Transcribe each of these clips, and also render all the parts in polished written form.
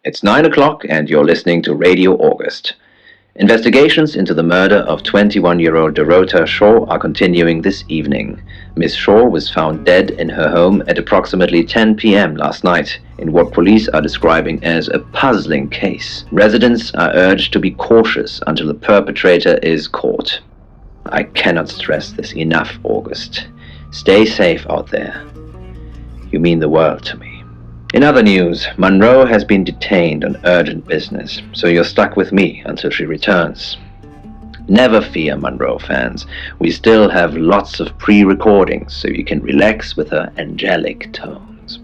It's 9 o'clock and you're listening to Radio August. Investigations into the murder of 21-year-old Dorota Shaw are continuing this evening. Miss Shaw was found dead in her home at approximately 10 p.m. last night in what police are describing as a puzzling case. Residents are urged to be cautious until the perpetrator is caught. I cannot stress this enough, August. Stay safe out there. You mean the world to me. In other news, Munro has been detained on urgent business, so you're stuck with me until she returns. Never fear, Munro fans. We still have lots of pre-recordings, so you can relax with her angelic tones.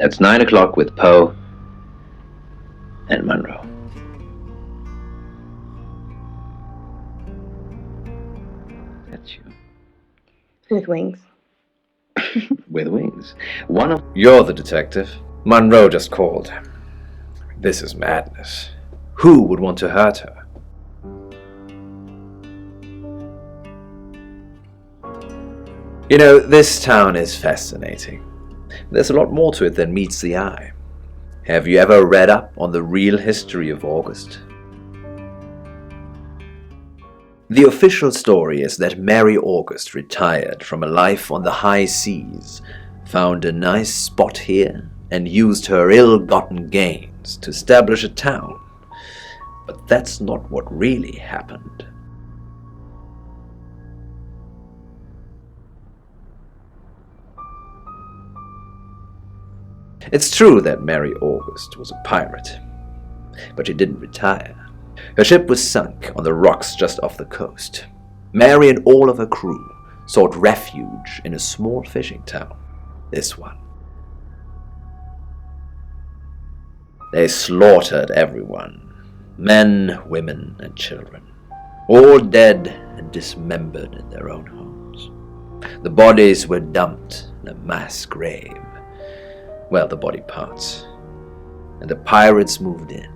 That's 9 o'clock with Poe and Munro. That's you. With wings. With wings. You're the detective. Munro just called. This is madness. Who would want to hurt her? You know, this town is fascinating. There's a lot more to it than meets the eye. Have you ever read up on the real history of August? The official story is that Mary August retired from a life on the high seas, found a nice spot here, and used her ill-gotten gains to establish a town. But that's not what really happened. It's true that Mary August was a pirate, but she didn't retire. Her ship was sunk on the rocks just off the coast. Mary and all of her crew sought refuge in a small fishing town, this one. They slaughtered everyone, men, women, and children, all dead and dismembered in their own homes. The bodies were dumped in a mass grave. Well, the body parts. And the pirates moved in.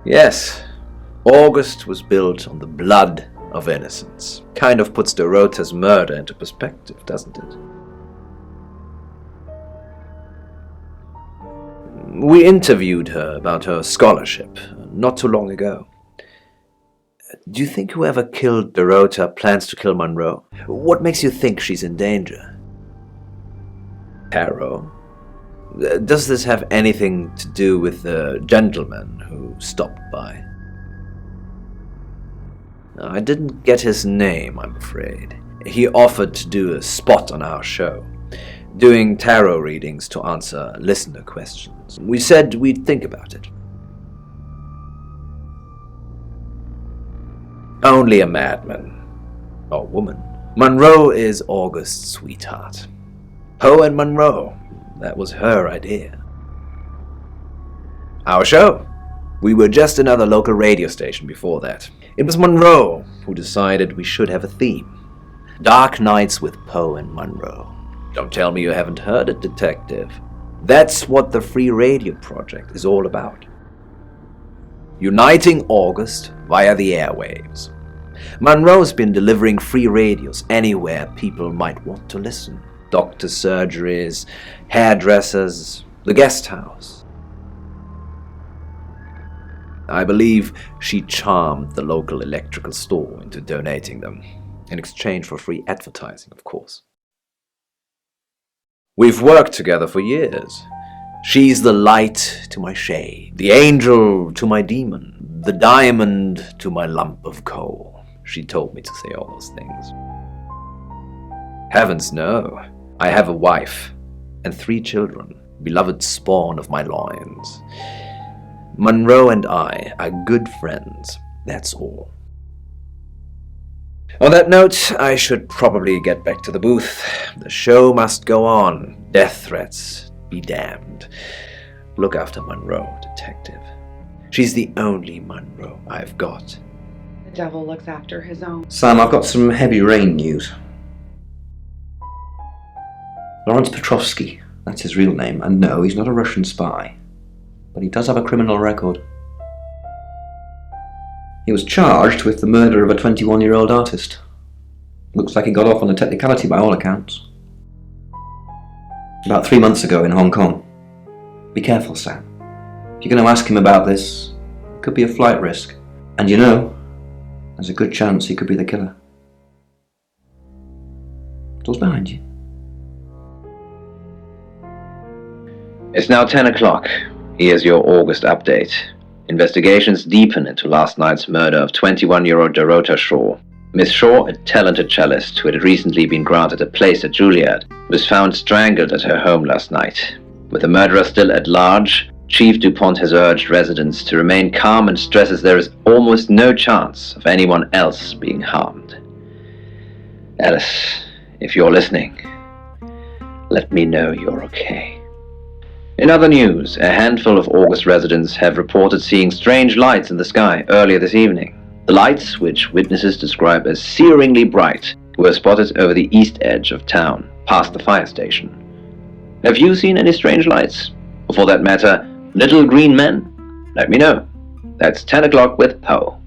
Yes, August was built on the blood of innocents. Kind of puts Dorota's murder into perspective, doesn't it? We interviewed her about her scholarship not too long ago. Do you think whoever killed Dorota plans to kill Munro? What makes you think she's in danger? Tarot? Does this have anything to do with the gentleman who stopped by? I didn't get his name, I'm afraid. He offered to do a spot on our show, doing tarot readings to answer listener questions. We said we'd think about it. Only a madman. Or woman. Munro is August's sweetheart. Poe and Munro. That was her idea. Our show. We were just another local radio station before that. It was Munro who decided we should have a theme. Dark Nights with Poe and Munro. Don't tell me you haven't heard it, Detective. That's what the Free Radio Project is all about. Uniting August via the airwaves. Munro's been delivering free radios anywhere people might want to listen. Doctor surgeries, hairdressers, the guest house. I believe she charmed the local electrical store into donating them, in exchange for free advertising, of course. We've worked together for years. She's the light to my shade, the angel to my demon, the diamond to my lump of coal. She told me to say all those things. Heavens no. I have a wife and 3 children, beloved spawn of my loins. Munro and I are good friends, that's all. On that note, I should probably get back to the booth. The show must go on. Death threats be damned. Look after Munro, Detective. She's the only Munro I've got. The devil looks after his own. Sam, I've got some heavy rain news. Lawrence Petrovsky, that's his real name, and no, he's not a Russian spy. But he does have a criminal record. He was charged with the murder of a 21-year-old artist. Looks like he got off on a technicality by all accounts. About 3 months ago in Hong Kong. Be careful, Sam. If you're going to ask him about this, it could be a flight risk. And you know, there's a good chance he could be the killer. Door's behind you. It's now 10 o'clock. Here's your August update. Investigations deepen into last night's murder of 21-year-old Dorota Shaw. Miss Shaw, a talented cellist who had recently been granted a place at Juilliard, was found strangled at her home last night. With the murderer still at large, Chief DuPont has urged residents to remain calm and stresses there is almost no chance of anyone else being harmed. Alice, if you're listening, let me know you're okay. In other news, a handful of August residents have reported seeing strange lights in the sky earlier this evening. The lights, which witnesses describe as searingly bright, were spotted over the east edge of town, past the fire station. Have you seen any strange lights? Or for that matter, little green men? Let me know. That's 10 o'clock with Poe.